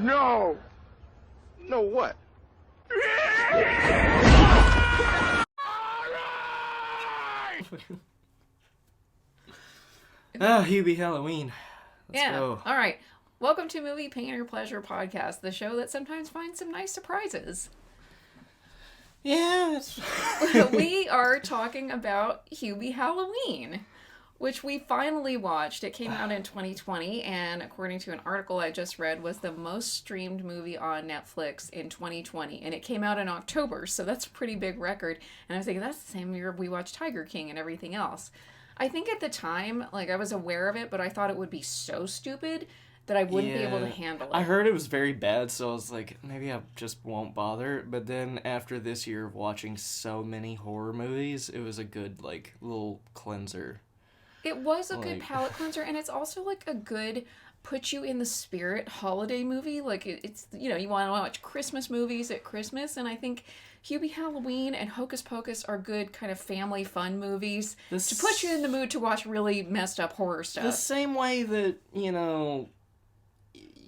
no! No what? Hubie Halloween. Let's go. All right. Welcome to Movie Pain or Pleasure Podcast, the show that sometimes finds some nice surprises. Yeah. We are talking about Hubie Halloween, which we finally watched. It came out in 2020, and according to an article I just read, was the most streamed movie on Netflix in 2020, and it came out in October, so that's a pretty big record. And I was thinking, that's the same year we watched Tiger King and everything else. I think at the time, I was aware of it, but I thought it would be so stupid that I wouldn't be able to handle it. I heard it was very bad, so I was like, maybe I just won't bother. But then after this year of watching so many horror movies, it was a good, little cleanser. It was a good palate cleanser, and it's also, a good put you in the spirit holiday movie. It's, you want to watch Christmas movies at Christmas, and I think Hubie Halloween and Hocus Pocus are good kind of family fun movies to put you in the mood to watch really messed up horror stuff. The same way that,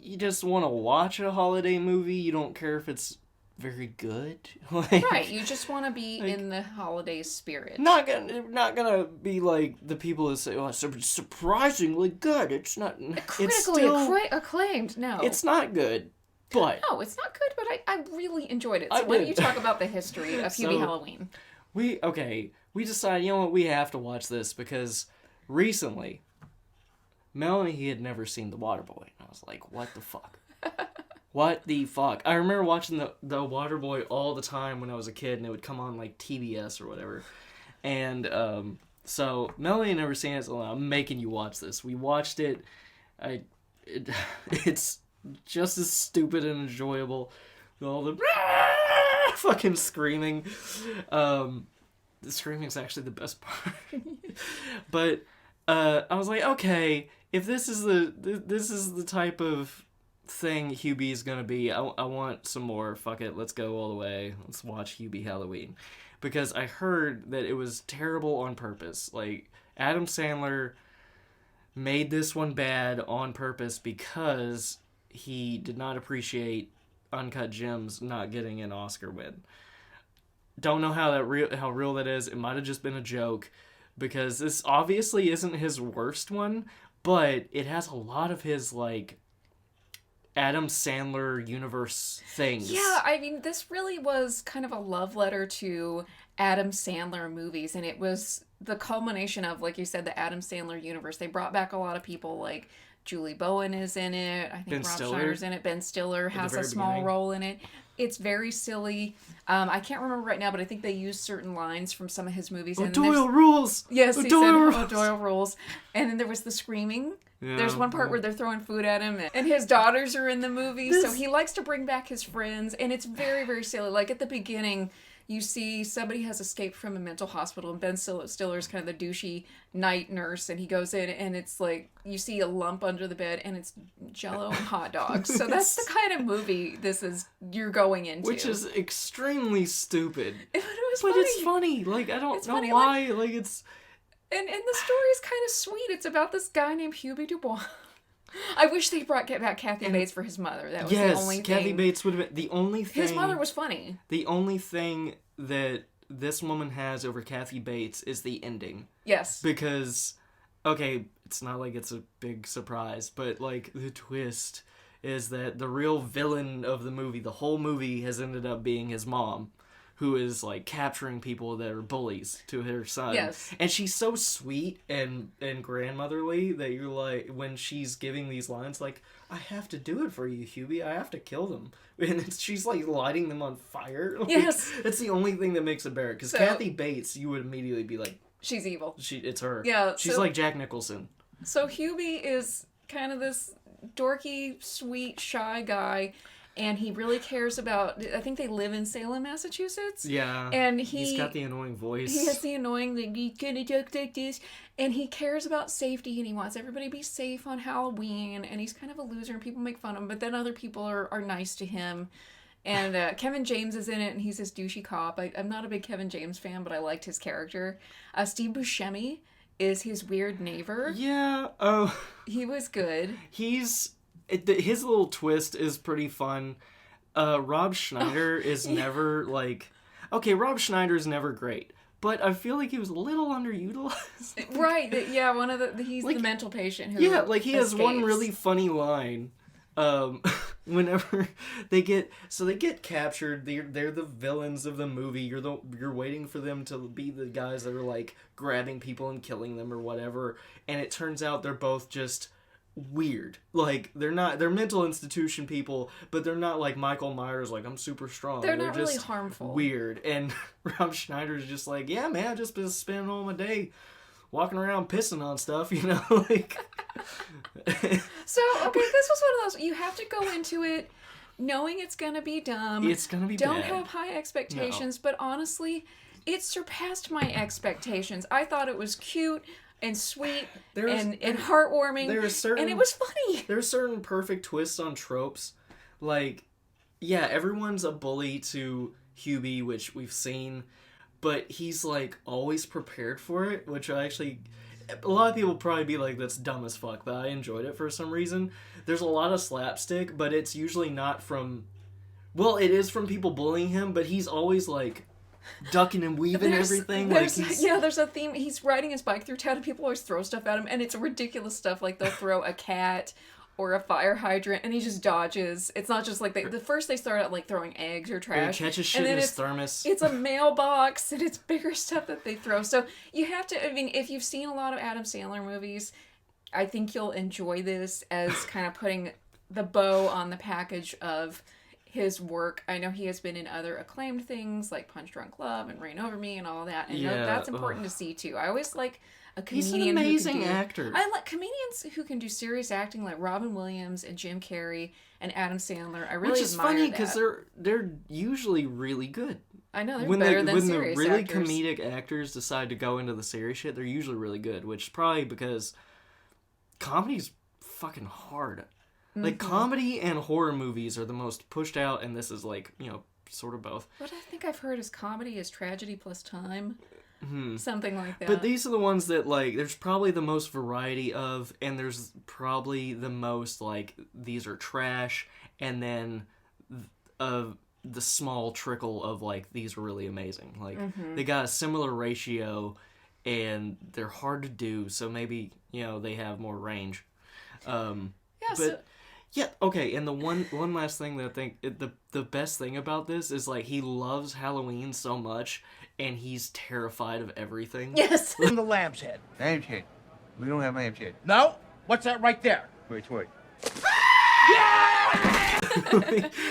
you just want to watch a holiday movie, you don't care if it's very good. Right, you just want to be in the holiday spirit. Not gonna be like the people who say, "Oh, it's surprisingly good." It's not critically acclaimed. No, it's not good. But no, it's not good. But I really enjoyed it. So why don't you talk about the history of Hubie Halloween? We decided, what, we have to watch this because recently Melanie had never seen The Waterboy, and I was like, "What the fuck." What the fuck? I remember watching the Waterboy all the time when I was a kid, and it would come on TBS or whatever. And so Melanie had never seen it, so I'm making you watch this. We watched it. It's just as stupid and enjoyable. All the fucking screaming. The screaming's actually the best part. But I was like, okay, if this is the type of thing Hubie's gonna be, I want some more. Fuck it, let's go all the way. Let's watch Hubie Halloween, because I heard that it was terrible on purpose. Adam Sandler made this one bad on purpose because he did not appreciate Uncut Gems not getting an Oscar win. Don't know how real that is. It might have just been a joke, because this obviously isn't his worst one, but it has a lot of his Adam Sandler universe things. Yeah, I mean, this really was kind of a love letter to Adam Sandler movies, and it was the culmination of, like you said, the Adam Sandler universe. They brought back a lot of people, Julie Bowen is in it. I think Rob Schneider's in it. Ben Stiller has a small role in it. It's very silly. I can't remember right now, but I think they used certain lines from some of his movies. O'Doyle rules! Yes, he said O'Doyle rules. And then there was the screaming. Yeah, there's one part where they're throwing food at him, and his daughters are in the movie, so he likes to bring back his friends, and it's very, very silly. At the beginning, you see somebody has escaped from a mental hospital, and Ben Stiller's kind of the douchey night nurse, and he goes in, and it's you see a lump under the bed, and it's Jell-O and hot dogs. So that's the kind of movie you're going into. Which is extremely stupid. But it's funny. I don't know why. It's... And the story's kind of sweet. It's about this guy named Hubie Dubois. I wish they brought back Kathy Bates for his mother. That was the only thing. Kathy Bates would have been the only thing. His mother was funny. The only thing that this woman has over Kathy Bates is the ending. Yes. Because, okay, it's not like it's a big surprise, but the twist is that the real villain of the movie, the whole movie, has ended up being his mom, who is capturing people that are bullies to her son. Yes. And she's so sweet and grandmotherly that you're when she's giving these lines, I have to do it for you, Hubie. I have to kill them. And she's lighting them on fire. Yes. That's the only thing that makes it better. Because Kathy Bates, you would immediately be she's evil. It's her. Yeah. She's like Jack Nicholson. So Hubie is kind of this dorky, sweet, shy guy. And he really cares about... I think they live in Salem, Massachusetts. Yeah. And he's got the annoying voice. He has the annoying, he's gonna talk like this. And he cares about safety, and he wants everybody to be safe on Halloween. And he's kind of a loser, and people make fun of him. But then other people are nice to him. And Kevin James is in it, and he's this douchey cop. I'm not a big Kevin James fan, but I liked his character. Steve Buscemi is his weird neighbor. Yeah. Oh. He was good. his little twist is pretty fun. Rob Schneider is never like... Okay, Rob Schneider is never great. But I feel like he was a little underutilized. Right, yeah, he's like, the mental patient who he has one really funny line. Whenever they get captured, they're the villains of the movie. You're waiting for them to be the guys that are like grabbing people and killing them or whatever. And it turns out they're both just weird. Like they're mental institution people, but they're not like Michael Myers, like I'm super strong. They're not really harmful. Weird. And Rob Schneider's just like, yeah, man, I've just been spending all my day walking around pissing on stuff, like. So, okay, this was one of those, you have to go into it knowing it's gonna be dumb. It's gonna be Don't bad. have high expectations, No. but honestly, it surpassed my expectations. I thought it was cute and sweet and heartwarming, and it was funny. There are certain perfect twists on tropes. Like, yeah, everyone's a bully to Hubie, which we've seen, but he's, like, always prepared for it, which I actually... A lot of people probably be like, that's dumb as fuck, but I enjoyed it for some reason. There's a lot of slapstick, but it's usually not from... Well, it is from people bullying him, but he's always, like... ducking and weaving everything. There's a theme. He's riding his bike through town and people always throw stuff at him, and it's ridiculous stuff. Like they'll throw a cat or a fire hydrant and he just dodges. It's not just like the first they start out like throwing eggs or trash. Or he catches shit in his thermos. It's a mailbox and it's bigger stuff that they throw. So you have to, I mean, if you've seen a lot of Adam Sandler movies, I think you'll enjoy this as kind of putting the bow on the package of his work. I know he has been in other acclaimed things like Punch Drunk Love and Reign Over Me and all that, and that's important to see too. I always like a comedian. He's an amazing actor. I like comedians who can do serious acting, like Robin Williams and Jim Carrey and Adam Sandler. I really admire that. Which is funny because they're usually really good. I know they're better than serious when the really actors. Comedic actors decide to go into the serious shit, they're usually really good. Which is probably because comedy's fucking hard. Like, comedy and horror movies are the most pushed out, and this is, like, sort of both. What I think I've heard is comedy is tragedy plus time. Something like that. But these are the ones that, like, there's probably the most variety of, and there's probably the most, like, these are trash, and then the small trickle of, like, these are really amazing. Like, they got a similar ratio, and they're hard to do, so maybe, they have more range. Yeah, okay, and the one last thing that I think, the best thing about this is, like, he loves Halloween so much, and he's terrified of everything. Yes! From the lamb's head. Lamb's head. We don't have lamb's head. No? What's that right there? Wait.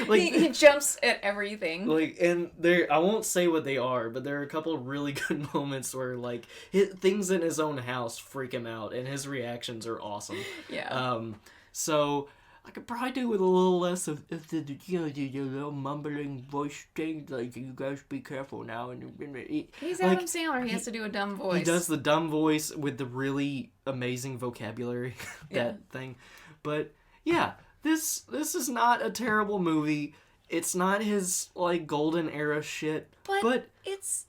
Like, he jumps at everything. Like, and I won't say what they are, but there are a couple of really good moments where, like, things in his own house freak him out, and his reactions are awesome. Yeah. So... I could probably do with a little less of the little mumbling voice thing, like, you guys be careful now. He's Adam Sandler, he has to do a dumb voice. He does the dumb voice with the really amazing vocabulary, thing. But, yeah, this is not a terrible movie. It's not his, like, golden era shit. But it's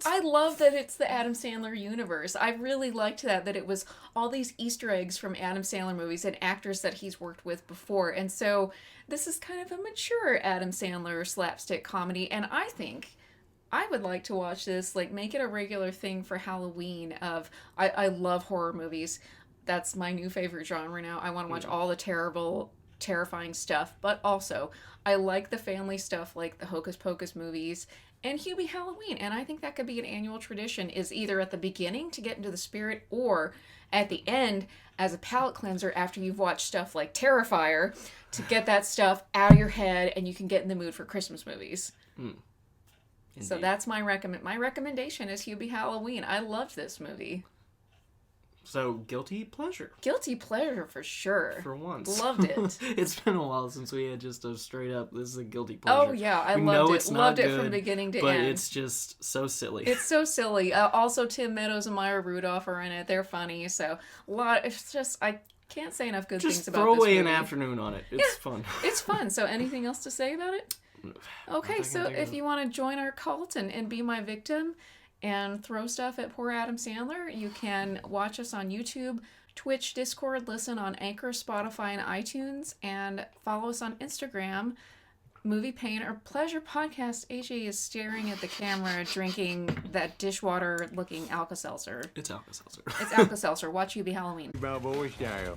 I love that it's the Adam Sandler universe. I really liked that it was all these Easter eggs from Adam Sandler movies and actors that he's worked with before. And so this is kind of a mature Adam Sandler slapstick comedy. And I think I would like to watch this, like, make it a regular thing for Halloween. I love horror movies. That's my new favorite genre now. I want to watch all the terrifying stuff. But also, I like the family stuff, like the Hocus Pocus movies and Hubie Halloween, and I think that could be an annual tradition, is either at the beginning to get into the spirit or at the end as a palate cleanser after you've watched stuff like Terrifier to get that stuff out of your head and you can get in the mood for Christmas movies. So that's my recommendation is Hubie Halloween. I loved this movie. So, guilty pleasure. Guilty pleasure for sure. For once. Loved it. It's been a while since we had just a straight up, this is a guilty pleasure. Oh, yeah. I loved it. Loved it from beginning to end. But it's just so silly. It's so silly. Also, Tim Meadows and Maya Rudolph are in it. They're funny. So, it's just, I can't say enough good things about this movie. Just throw away an afternoon on it. It's fun. It's fun. So, anything else to say about it? Okay, so if you want to join our cult and be my victim and throw stuff at poor Adam Sandler, you can watch us on YouTube, Twitch, Discord, listen on Anchor, Spotify, and iTunes, and follow us on Instagram, Movie Pain or Pleasure Podcast. AJ is staring at the camera, drinking that dishwater-looking Alka-Seltzer. It's Alka-Seltzer. It's Alka-Seltzer. Watch Hubie Halloween. Balboa style.